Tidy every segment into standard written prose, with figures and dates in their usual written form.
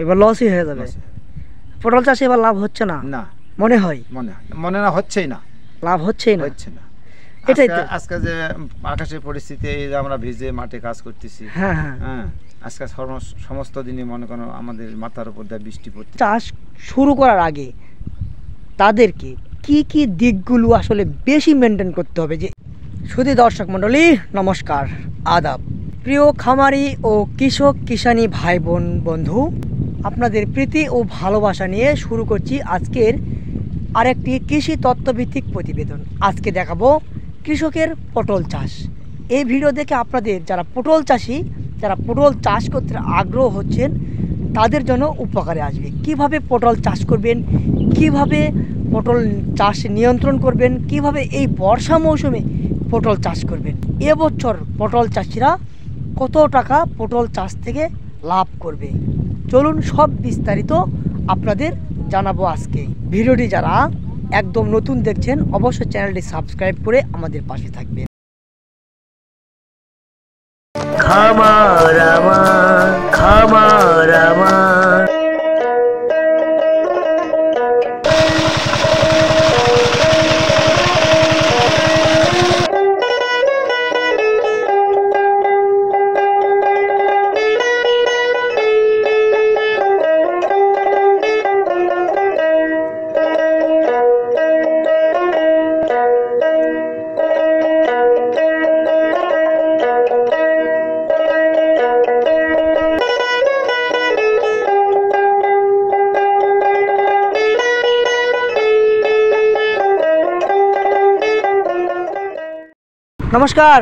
এবার লসই হয়ে যাবে। পটল চাষে এবার লাভ হচ্ছে না? না, মনে হয় মনে না হচ্ছেই না, লাভ হচ্ছেই না। এটাই তো আজকে যে আকাশের পরিস্থিতি, এই যে আমরা ভিজে মাঠে কাজ করতেছি, হ্যাঁ আজকে সমস্ত দিনই মনে করো আমাদের মাথার উপর দিয়ে বৃষ্টি পড়ছে। চাষ শুরু করার আগে তাদেরকে কি কি দিকগুলো আসলে বেশি মেনটেন করতে হবে? যে শুধু দর্শক মণ্ডলী নমস্কার, আদাব, প্রিয় খামারি ও কৃষক কিষানি ভাই বোন বন্ধু, আপনাদের প্রীতি ও ভালোবাসা নিয়ে শুরু করছি আজকের আরেকটি কৃষি তত্ত্বভিত্তিক প্রতিবেদন। আজকে দেখাবো কৃষকের পটল চাষ। এই ভিডিও দেখে আপনাদের যারা পটল চাষি, যারা পটল চাষ করতে আগ্রহ হচ্ছেন, তাদের জন্য উপকারে আসবে। কিভাবে পটল চাষ করবেন, কিভাবে পটল চাষ নিয়ন্ত্রণ করবেন, কিভাবে এই বর্ষা মৌসুমে পটল চাষ করবেন, এবছর পটল চাষিরা কত টাকা পটল চাষ থেকে লাভ করবে, চলুন সব বিস্তারিত আপনাদের জানাবো আজকে। ভিডিওটি যারা একদম নতুন দেখছেন অবশ্যই চ্যানেলটি সাবস্ক্রাইব করে আমাদের পাশে থাকবেন। খামার আমার, খামার আমার। নমস্কার।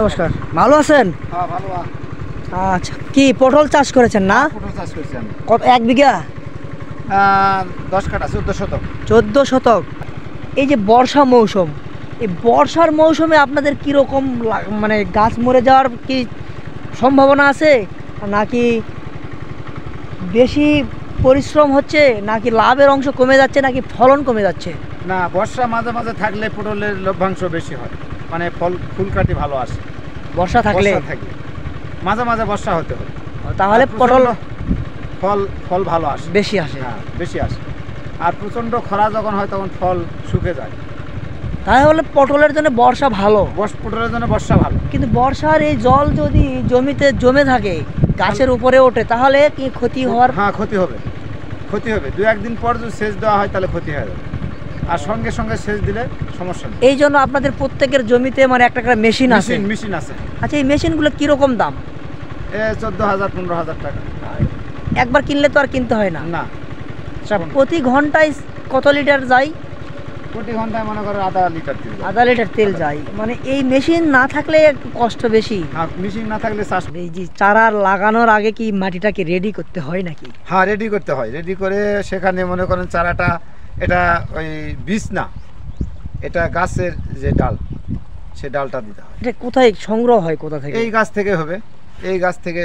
নমস্কার, ভালো আছেন? আচ্ছা, কি পটল চাষ করেছেন না? পটল চাষ করেছি আমি। কত, 1 বিঘা? 10 কাঠা, 14 শতক। 14 শতক। এই যে বর্ষা মৌসুম, এই বর্ষার মৌসুমে আপনাদের কীরকম মানে গাছ মরে যাওয়ার কি সম্ভাবনা আছে, নাকি বেশি পরিশ্রম হচ্ছে, নাকি লাভের অংশ কমে যাচ্ছে, নাকি ফলন কমে যাচ্ছে? না, বর্ষা মাঝে মাঝে থাকলে পটলের লভ্যাংশ বেশি হয়, মানে ফুল কাটি ভালো আসে। বর্ষা থাকলে মাঝে মাঝে বর্ষা হতে হয়, তাহলে পটল ফল ভালো আসে, বেশি আসে। হ্যাঁ, বেশি আসে। আর প্রচণ্ড খরা যখন হয় তখন ফল শুকে যায়। তাহলে পটলের জন্য বর্ষা ভালো? পটলের জন্য বর্ষা ভালো, কিন্তু বর্ষার এই জল যদি জমিতে জমে থাকে, গাছের উপরে ওঠে, তাহলে কি ক্ষতি হওয়ার? হ্যাঁ, ক্ষতি হবে। 2-1 দিন পর যদি সেচ দেওয়া হয় তাহলে ক্ষতি হয়ে যাবে, আর সঙ্গে সঙ্গে সেচ দিলে সমস্যা নেই। এই জন্য আপনাদের প্রত্যেকের জমিতে মানে একটা করে মেশিন আছে? মেশিন আছে। আচ্ছা, এই মেশিনগুলো কিরকম দাম? 14,000-15,000 টাকা। একবার কিনলে তো আর কিনতে হয় না? না। প্রতি ঘন্টায় কত লিটার যায়? প্রতি ঘন্টায় মনে করো আধা লিটার তেল যায়। মানে এই মেশিন না থাকলে একটু কষ্ট বেশি। হ্যাঁ, মেশিন না থাকলে চাষ। এই যে চারা লাগানোর আগে কি মাটিটাকে রেডি করতে হয় নাকি? হ্যাঁ, রেডি করতে হয়। রেডি করে সেখানে মনে করেন চারাটা, এটা ওই বীজ না, এটা গাছের যে ডাল, সে ডালটা দিতে হয়। এটা কোথায় সংগ্রহ হয়, কোথা থেকে? এই গাছ থেকে হবে। এই গাছ থেকে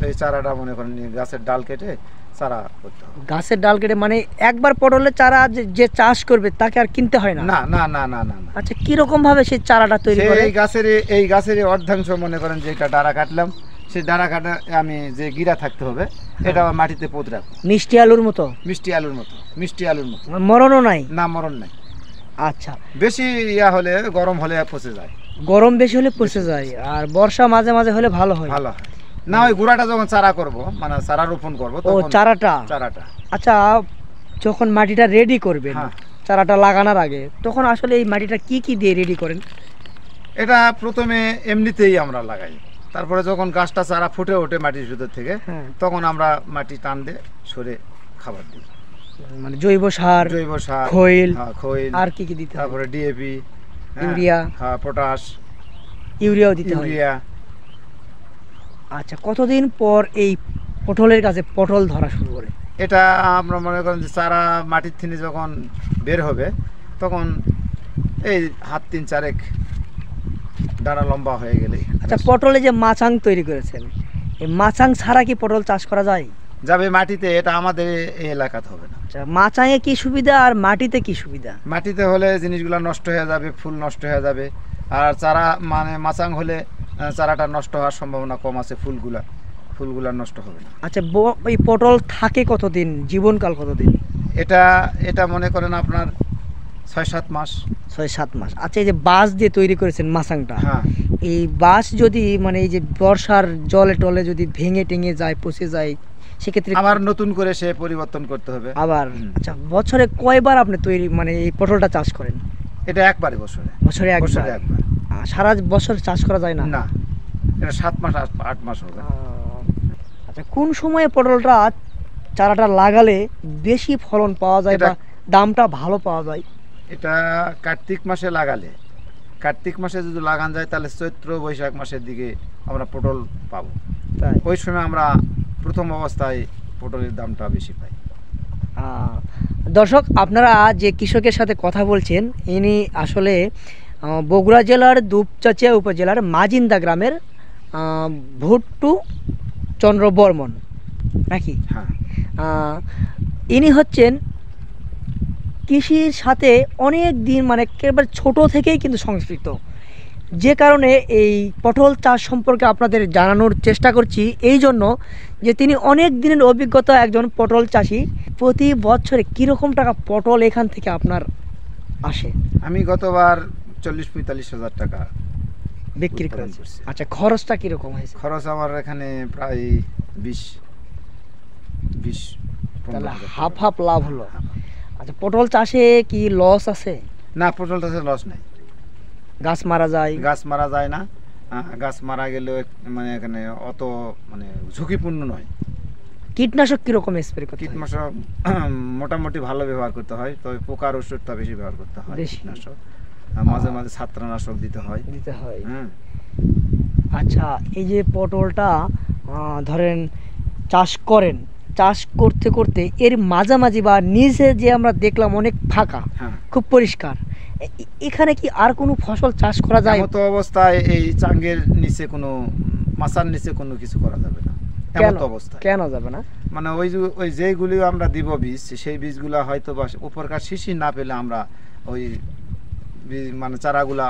এই চারাটা মনে করেন গাছের ডাল কেটে চারা করতে হবে। গাছের ডাল কেটে, মানে একবার পটলের চারা যে চাষ করবে তাকে আর কিনতে হয় না? না না না না না। আচ্ছা, কিরকম ভাবে সেই চারাটা তৈরি করে? এই গাছের অর্ধাংশ মনে করেন যেটা ডারা কাটলাম, সেই ডারা কাটা আমি যে গিরা থাকতে হবে, এটা মাটিতে পুঁত রাখবো। মিষ্টি আলুর মতো? মিষ্টি আলুর মতো। মরণও নাই? না, মরণ নাই। আচ্ছা, বেশি হলে, গরম হলে পচে যায়। গরম বেশি হলে পচে যায়, আর বর্ষা মাঝে মাঝে হলে ভালো হয়? ভালো হয় না, ওই গুঁড়াটা যখন চারা করব, মানে চারা রোপণ করবো, ও চারাটা। আচ্ছা, যখন মাটিটা রেডি করবেন, চারাটা লাগানোর আগে, তখন আসলে এই মাটিটা কি কি দিয়ে রেডি করেন? এটা প্রথমে এমনিতেই আমরা লাগাই, তারপরে যখন গাছটা চারা ফুটে ওঠে মাটির ভিতর থেকে, তখন আমরা মাটি টান দিয়ে সরে খাবার দিই, মানে জৈব সার, খৈল। আর কি কি দিতে হয়? তারপরে ডিএপি, ইউরিয়া, পটাশ, ইউরিয়াও দিতে হয়। আচ্ছা, কতদিন পর এই পটলের কাছে পটল ধরা শুরু করে? এটা আমরা মনে করেন যে চারা মাটির থেকে যখন বের হবে, তখন এই হাত 3-4 ডানা লম্বা হয়ে গেলে। আচ্ছা, পটলে যে মাচাং তৈরি করেছেন, এই মাচাং ছাড়া কি পটল চাষ করা যায়? যাবে মাটিতে, এটা আমাদের এই এলাকাতে হবে না। আচ্ছা, মাচাঙে কি সুবিধা আর মাটিতে কি সুবিধা? মাটিতে হলে জিনিসগুলো নষ্ট হয়ে যাবে, ফুল নষ্ট হয়ে যাবে, আর চারা মানে মাচাং হলে চারাটা নষ্ট হওয়ার সম্ভাবনা কম আছে, ফুলগুলা ফুলগুলা নষ্ট হবে না। আচ্ছা, এই পটল থাকে কতদিন, জীবনকাল কতদিন? এটা মনে করেন আপনার 6-7 মাস। 6-7 মাস। আচ্ছা, এই যে বাঁশ দিয়ে তৈরি করেছেন মাচাংটা, হ্যাঁ, এই বাঁশ যদি মানে এই যে বর্ষার জলে টলে যদি ভেঙে টেঙে যায়, পচে যায়, সেক্ষেত্রে আবার নতুন করে সে পরিবর্তন করতে হবে আবার। আচ্ছা, বছরে কয়বার আপনি তৈরি মানে এই পটলটা চাষ করেন? এটা একবারে বছরে একবার। সারা বছর চাষ করা যায় না? না, এটা 7 মাস 8 মাস হবে। আচ্ছা, কোন সময়ে পটলটা চারাটা লাগালে বেশি ফলন পাওয়া যায় বা দামটা ভালো পাওয়া যায়? এটা কার্তিক মাসে লাগালে, কার্তিক মাসে যদি লাগান যায় তাহলে চৈত্র বৈশাখ মাসের দিকে আমরা পটল পাবো। তাই ওই সময় আমরা প্রথম অবস্থায় পটলের দামটা বেশি পাই। দর্শক, আপনারা যে কৃষকের সাথে কথা বলছেন, ইনি আসলে বগুড়া জেলার দুপচাচিয়া উপজেলার মাজিন্দা গ্রামের ভুট্টু চন্দ্র বর্মন নাকি? হ্যাঁ, ইনি হচ্ছেন কৃষির সাথে অনেক দিন মানে একেবারে ছোট থেকেই কিন্তু সংস্কৃত, যে কারণে এই পটল চাষ সম্পর্কে আপনাদের জানানোর চেষ্টা করছি, এই জন্য যে তিনি অনেক দিনের অভিজ্ঞতা একজন পটল চাষি। প্রতি বছরে কীরকম টাকা পটল এখান থেকে আপনার আসে? আমি গতবার 40-45 হাজার টাকা বিক্রি করেছি। আচ্ছা, খরচটা কীরকম হয়েছে? খরচ আমার এখানে প্রায় 20 তাহলে হাফ হাফ লাভ হলো। আচ্ছা, পটল চাষে কি লস আছে? না, পটল চাষে লস নাই। গাছ মারা যায়? গাছ মারা যায় না। গাছ মারা গেলেও মানে এখানে অত মানে ঝুঁকিপূর্ণ নয়। কীটনাশক কিরকম স্প্রে করতে হয়? কীটনাশক মোটামুটি ভালো ব্যবহার করতে হয়, তবে পোকার ওষুধটা বেশি ব্যবহার করতে হয়। কীটনাশক মাঝে মাঝে ছত্রাকনাশক দিতে হয়। হ্যাঁ। আচ্ছা, এই যে পটলটা ধরেন চাষ করেন, চাষ করতে করতে এর মাঝামাঝি বা নিচে যে আমরা দেখলাম অনেক ফাঁকা, খুব পরিষ্কার, এখানে কি আর কোনো ফসল চাষ করা যায়? এমতো অবস্থায় এই চাঙ্গের নিচে কোনো মাচার নিচে কোনো কিছু করা যাবে না। এমতো অবস্থায় কেন যাবে না? মানে ওই যেগুলি আমরা দিব বীজ, সেই বীজগুলা হয়তো বা উপরকার শিশির না পেলে আমরা ওই মানে চারাগুলা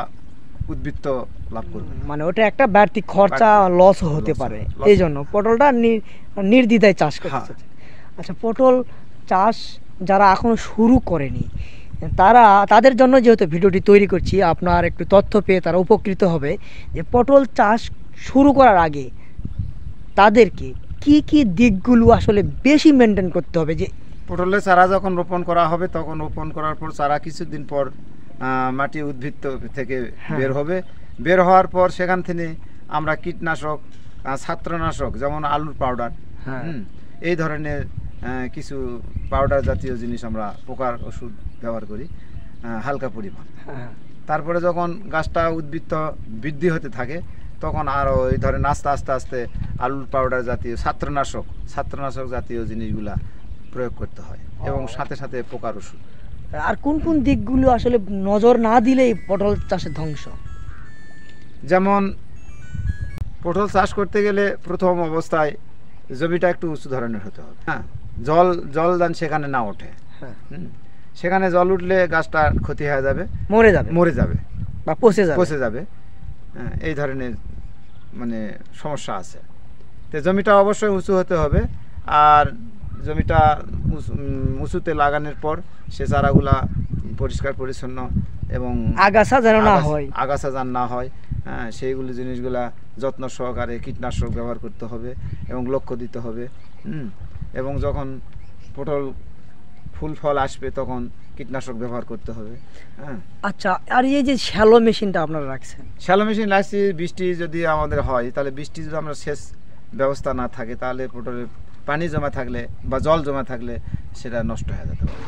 উদ্বৃত্ত লাভ করবে, মানে ওটা একটা বাড়তি খরচা, লস হতে পারে। এই জন্য পটলটা নির্দ্বিধায় চাষ করতে চাচ্ছে। আচ্ছা, পটল চাষ যারা এখনো শুরু করেনি, তাদের জন্য যেহেতু ভিডিওটি তৈরি করছি, আপনার একটু তথ্য পেয়ে তারা উপকৃত হবে যে পটল চাষ শুরু করার আগে তাদেরকে কি কি দিকগুলো আসলে বেশি মেনটেন করতে হবে। যে পটলের চারা যখন রোপণ করা হবে, তখন রোপণ করার পর চারা কিছুদিন পর মাটি উদ্ভিদ থেকে বের হবে। বের হওয়ার পর সেখান থেকে আমরা কীটনাশক, ছত্রাকনাশক, যেমন আলুর পাউডার, এই ধরনের কিছু পাউডার জাতীয় জিনিস আমরা পোকার ওষুধ ব্যবহার করি হালকা পরিমাণ। তারপরে যখন গাছটা উদ্বৃত্ত বৃদ্ধি হতে থাকে, তখন আর ওই ধরেন আস্তে আস্তে আস্তে আলুর পাউডার জাতীয় ছত্রাকনাশক জাতীয় জিনিসগুলা প্রয়োগ করতে হয়, এবং সাথে সাথে পোকার ওষুধ। আর কোন কোন দিকগুলো আসলে নজর না দিলেই পটল চাষের ধ্বংস? যেমন পটল চাষ করতে গেলে প্রথম অবস্থায় জমিটা একটু উঁচু ধরনের হতে হবে। হ্যাঁ, জল সেখানে না ওঠে। সেখানে জল উঠলে গাছটা ক্ষতি হয়ে যাবে, মরে যাবে বা পচে যাবে। এই ধরনের মানে সমস্যা আছে। তো জমিটা অবশ্যই উঁচু হতে হবে। আর জমিটা উঁচুতে লাগানোর পর সে চারাগুলা পরিষ্কার পরিচ্ছন্ন এবং আগাছা যেন না হয়, সেইগুলি জিনিসগুলা যত্ন সহকারে কীটনাশক ব্যবহার করতে হবে এবং লক্ষ্য দিতে হবে। এবং যখন পটল ফুল ফল আসবে তখন কীটনাশক ব্যবহার করতে হবে। আচ্ছা, আর এই যে শ্যালো মেশিনটা আপনারা রাখছেন? শ্যালো মেশিন রাখছি, বৃষ্টি যদি আমাদের হয়, তাহলে বৃষ্টি যদি আমরা সেচ ব্যবস্থা না থাকে, তাহলে পটলের পানি জমা থাকলে বা জল জমা থাকলে সেটা নষ্ট হয়ে যেতে পারে।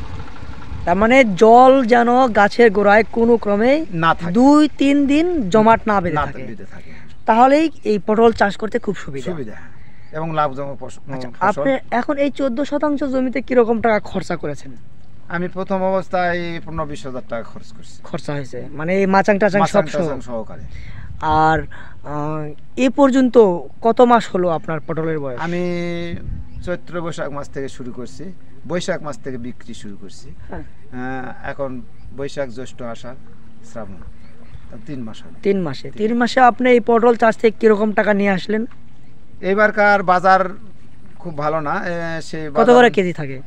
তার মানে জল যেন গাছের গোড়ায় কোনো ক্রমে না থাকে, 2-3 দিন জমাট না বেঁধে থাকে, তাহলেই এই পটল চাষ করতে খুব সুবিধা এবং লাভজনক ফসল। আপনি এখন এই 14% জমিতে কিরকম টাকা খরচা করেছেন? আমি প্রথম অবস্থায় 15-20 হাজার টাকা খরচা হয়েছে, মানে এই মাচাং টাচাং সব সহকারে। আর এ পর্যন্ত কত মাস হলো আপনার পটলের বয়স? আমি চৈত্র বৈশাখ মাস থেকে শুরু করছি, বৈশাখ মাস থেকে বিক্রি শুরু করছি। এখন বৈশাখ, জ্যৈষ্ঠ, আষাঢ়, শ্রাবণ, 3 মাস। 3 মাসে আপনি এই পটল চাষ থেকে কিরকম টাকা নিয়ে আসলেন? এবারকার বাজার খুব ভালো না, সে কত করে কেজি থাকে?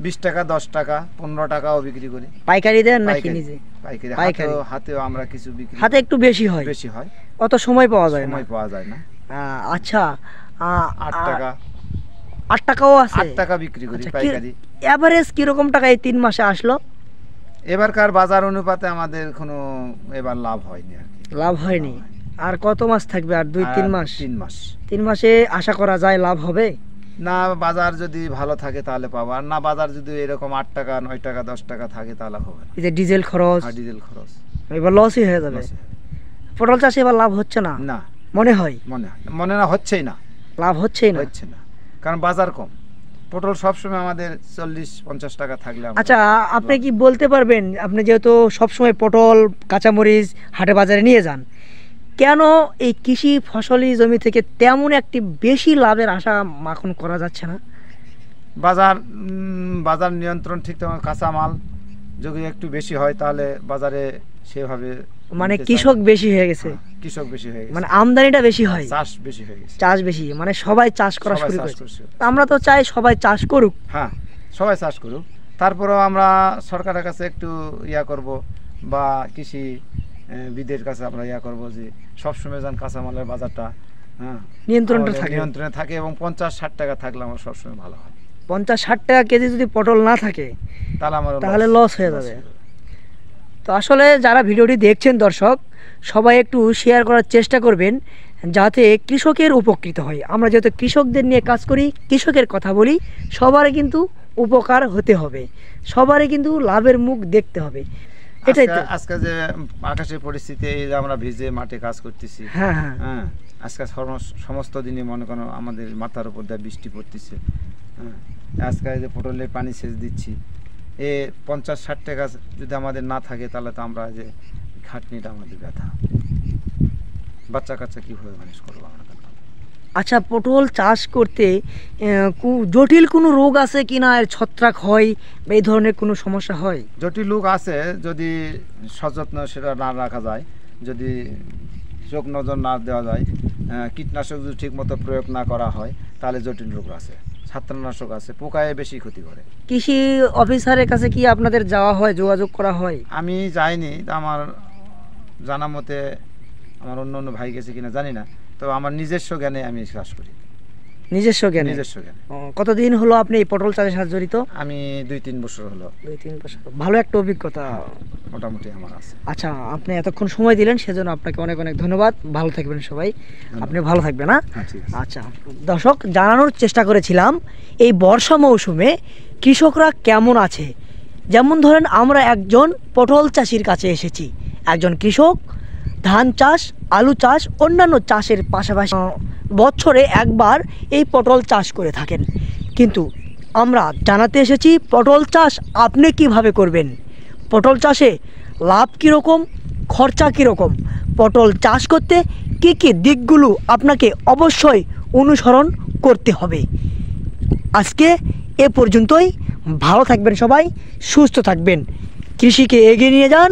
20 টাকা, 10 টাকা, 15 টাকাও বিক্রি করি। পাইকারি দেন নাকি পাইকারি। নিজে? পাইকারি। পাইকারি। হাতেও আমরা কিছু বিক্রি হাতে একটু বেশি হয়, বেশি হয়, অত সময় পাওয়া যায় না। সময় পাওয়া যায় না। আচ্ছা, 8 টাকা, 8 টাকাও আছে? 8 টাকা বিক্রি করি আচ্ছা, পাইকারি। এভারেজ কিরকম টাকা এই 3 মাসে আসলো? এবারকার বাজার অনুপাতে আমাদের কোনো এবার লাভ হয়নি আর কি। লাভ হয়নি। আর কত মাস থাকবে? আর 2-3 মাস? 3 মাস। 3 মাসে আশা করা যায় লাভ হবে? না, বাজার যদি ভালো থাকে তাহলে পাবো, আর না বাজার যদি এরকম 8 টাকা, 9 টাকা, 10 টাকা থাকে তাহলে হবে না। এই যে ডিজেল খরচ, আর ডিজেল খরচ, এবার লসই হয়ে যাবে। লস। পটল চাষে এবার লাভ হচ্ছে না না, মনে হয়? মনে না, হচ্ছেই না, লাভ হচ্ছেই না। হচ্ছে না, কারণ বাজার কম। পটল সবসময় আমাদের 40-50 টাকা থাকলে আমরা- আচ্ছা, আপনি কি বলতে পারবেন, আপনি যেহেতু সবসময় পটল কাঁচামরিচ হাটে বাজারে নিয়ে যান, কেন এই কৃষি ফসলি জমি থেকে তেমন একটি বেশি লাভের আশা এখন করা যাচ্ছে না? বাজার নিয়ন্ত্রণ ঠিক তেমন, কাঁচা মাল যদি একটু বেশি হয় তাহলে বাজারে সেভাবে মানে নিতে চায় কৃষক না। বেশি হয়ে গেছে, কৃষক বেশি হয়ে গেছে, মানে আমদানিটা বেশি হয়, চাষ বেশি হয়ে গেছে, চাষ বেশি, মানে সবাই চাষ করা সবাই শুরু চাষ করেছে। করছে। আমরা তো চাই সবাই চাষ করুক। হ্যাঁ, সবাই চাষ করুক, তারপরেও আমরা সরকারের কাছে একটু ইয়া করব, বা কৃষি বিদের কাছে আমরা ইয়া করব যে সবসময় যেন কাঁচামালের বাজারটা নিয়ন্ত্রণটা আমাদের থাকে। নিয়ন্ত্রণে থাকে, এবং 50-60 টাকা থাকলে আমার সবসময় ভালো হয়। 50-60 টাকা কেজি যদি পটল না থাকে তাহলে লস হয়ে যাবে। তো আসলে যারা ভিডিওটি দেখছেন দর্শক, সবাই একটু শেয়ার করার চেষ্টা করবেন যাতে কৃষকের উপকৃত হয়। আমরা যেহেতু কৃষকদের নিয়ে কাজ করি, কৃষকের কথা বলি, সবারই কিন্তু উপকার হতে হবে, সবারই কিন্তু লাভের মুখ দেখতে হবে। এটাই তো। আজকে যে আকাশের পরিস্থিতি, এই যে আমরা ভিজে মাঠে কাজ করতেছি, হ্যাঁ হ্যাঁ, হ্যাঁ, আজকে সমস্ত দিনই মনে করো আমাদের মাথার উপর দিয়ে বৃষ্টি পড়তেছে, হ্যাঁ, আজকে যে পটলে পানি সেচ দিচ্ছি, 50-60 টাকা যদি আমাদের না থাকে তাহলে তো আমরা যে খাটনিটা আমাদের ব্যথা, বাচ্চা কাচ্চা কীভাবে ম্যানেজ করবো আমরা? আচ্ছা, পটল চাষ করতে জটিল কোনো রোগ আছে কিনা, এর ছত্রাক হয় বা এই ধরনের কোনো সমস্যা হয়? জটিল রোগ আছে, যদি সযত্ন সেটা না রাখা যায়, যদি চোখ নজর না দেওয়া যায়, কীটনাশক যদি ঠিকমতো প্রয়োগ না করা হয়, তাহলে জটিল রোগ আছে, ছত্রাকনাশক আছে, পোকায় বেশি ক্ষতি করে। কৃষি অফিসারের কাছে কি আপনাদের যাওয়া হয়, যোগাযোগ করা হয়? আমি যাইনি, আমার জানা মতে আমার অন্য অন্য ভাই গেছে কিনা জানি না, তো আমার নিজস্ব জ্ঞানে আমি চাষ করি। নিজস্ব জ্ঞানে? নিজস্ব জ্ঞানে। কতদিন হলো আপনি এই পটল চাষের সাথে জড়িত? আমি 2-3 বছর হলো। 2-3 বছর, ভালো একটা অভিজ্ঞতা মোটামুটি আমার আছে। আচ্ছা, আপনি এতক্ষণ সময় দিলেন সেজন্য আপনাকে অনেক অনেক ধন্যবাদ। ভালো থাকবেন সবাই, আপনি ভালো থাকবেন। হ্যাঁ, ঠিক আছে। আচ্ছা দর্শক, জানানোর চেষ্টা করেছিলাম এই বর্ষা মৌসুমে কৃষকরা কেমন আছে। যেমন ধরেন, আমরা একজন পটল চাষির কাছে এসেছি, একজন কৃষক ধান চাষ, আলু চাষ, অন্যান্য চাষের পাশাপাশি বছরে একবার এই পটল চাষ করে থাকেন। কিন্তু আমরা জানাতে এসেছি পটল চাষ আপনি কিভাবে করবেন, পটল চাষে লাভ কীরকম, খরচা কীরকম, পটল চাষ করতে কী কী দিকগুলো আপনাকে অবশ্যই অনুসরণ করতে হবে। আজকে এ পর্যন্তই। ভালো থাকবেন সবাই, সুস্থ থাকবেন, কৃষিকে এগিয়ে নিয়ে যান।